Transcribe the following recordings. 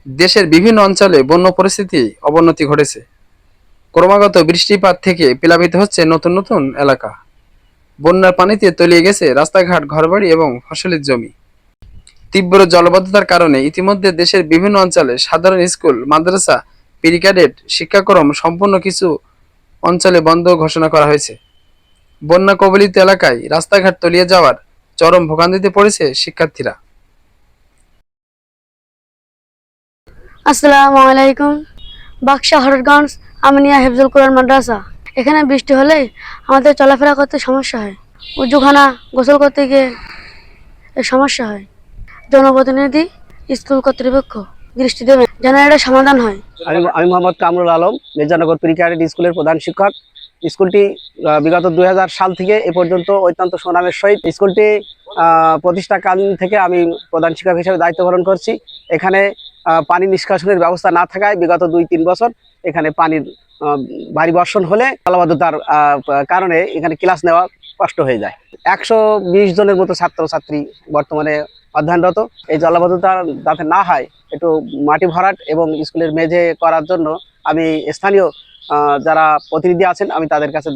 দেশের বিভিন্ন অঞ্চলে বন্যা পরিস্থিতি অবনতি ঘটেছে। ক্রমাগত বৃষ্টিপাত থেকে প্লাবিত হচ্ছে নতুন নতুন এলাকা। বন্যার পানিতে তলিয়ে গেছে রাস্তাঘাট, ঘরবাড়ি এবং ফসলের জমি। তীব্র জলবদ্ধতার কারণে ইতিমধ্যে দেশের বিভিন্ন অঞ্চলে সাধারণ স্কুল, মাদ্রাসা, প্রি ক্যাডেট শিক্ষাক্রম সম্পূর্ণ কিছু অঞ্চলে বন্ধ ঘোষণা করা হয়েছে। বন্যা কবলিত এলাকায় রাস্তাঘাট তলিয়ে যাওয়ার চরম ভোগান্তিতে পড়েছে শিক্ষার্থীরা। আসসালামু আলাইকুম। বাক্সা হরগঞ্জ আমিনিয়া হেফজুল কোরআন মাদ্রাসা। এখানে বৃষ্টি হলেই আমাদের চলাফেরা করতে সমস্যা হয়। উজুখানা গোসল করতে গিয়ে সমস্যা হয়। জনপ্রতিনিধি, স্কুল কর্তৃপক্ষ দৃষ্টি দেবেন যেন এটা সমাধান হয়। আমি মোহাম্মদ কামরুল আলম, মির্জানগর প্রি ক্যাডেট স্কুলের প্রধান শিক্ষক। স্কুলটি বিগত 2000 সাল থেকে এ পর্যন্ত অত্যন্ত সুনামের সহিত স্কুলটি প্রতিষ্ঠাকালীন থেকে আমি প্রধান শিক্ষক হিসেবে দায়িত্ব পালন করছি। এখানে পানি নিষ্কাশনের ব্যবস্থা না থাকায় বিগত 2-3 বছর এখানে পানির ভারী বর্ষণ হলে জলাবদ্ধতার কারণে এখানে ক্লাস নেওয়া কষ্ট হয়ে যায়। 120 জনের মতো ছাত্রছাত্রী বর্তমানে অধ্যয়নরত। এই জলাবদ্ধতা যাতে না হয়, একটু মাটি ভরাট এবং স্কুলের মেঝে করার জন্য আমি স্থানীয় যারা প্রতিনিধি আছেন আমি তাদের কাছে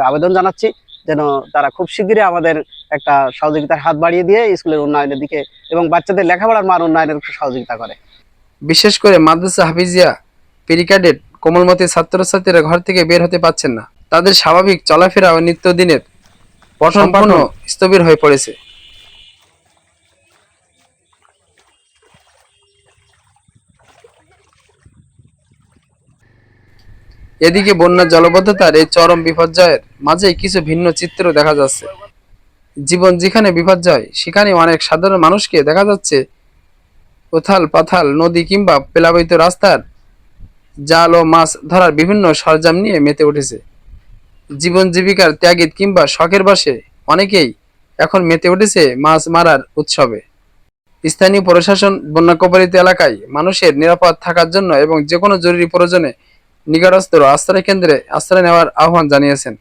আবেদন জানাচ্ছি যেন তারা খুব শীঘ্রই আমাদের একটা সহযোগিতার হাত বাড়িয়ে দিয়ে স্কুলের উন্নয়নের দিকে এবং বাচ্চাদের লেখাপড়ার মান উন্নয়নের সহযোগিতা করে। বিশেষ করে মাদ্রাসা, হাফিজিয়া, প্রি ক্যাডেট কোমলমতি ছাত্রছাত্রীরা ঘর থেকে বের হতে পারছেন না। তাদের স্বাভাবিক চলাফেরা ও নিত্যদিনের পঠন পাঠন স্থবির হয়ে পড়েছে। এদিকে বন্যা জলবদ্ধতার এই চরম বিপর্যয়ের মাঝেই কিছু ভিন্ন চিত্র দেখা যাচ্ছে। জীবন যেখানে বিপর্যয়, সেখানে অনেক সাধারণ মানুষকে দেখা যাচ্ছে উথাল পাথাল নদী কিংবা প্লাবিত রাস্তার জাল ও মাছ ধরার বিভিন্ন সরঞ্জাম নিয়ে মেতে উঠেছে। জীবন জীবিকার ত্যাগিদ কিংবা শখের বশে অনেকেই এখন মেতে উঠেছে মাছ মারার উৎসবে। স্থানীয় প্রশাসন বন্যা কবলিত এলাকায় মানুষের নিরাপদ থাকার জন্য এবং যে কোনো জরুরি প্রয়োজনে নিকটস্থ আশ্রয় কেন্দ্রে আশ্রয় নেওয়ার আহ্বান জানিয়েছেন।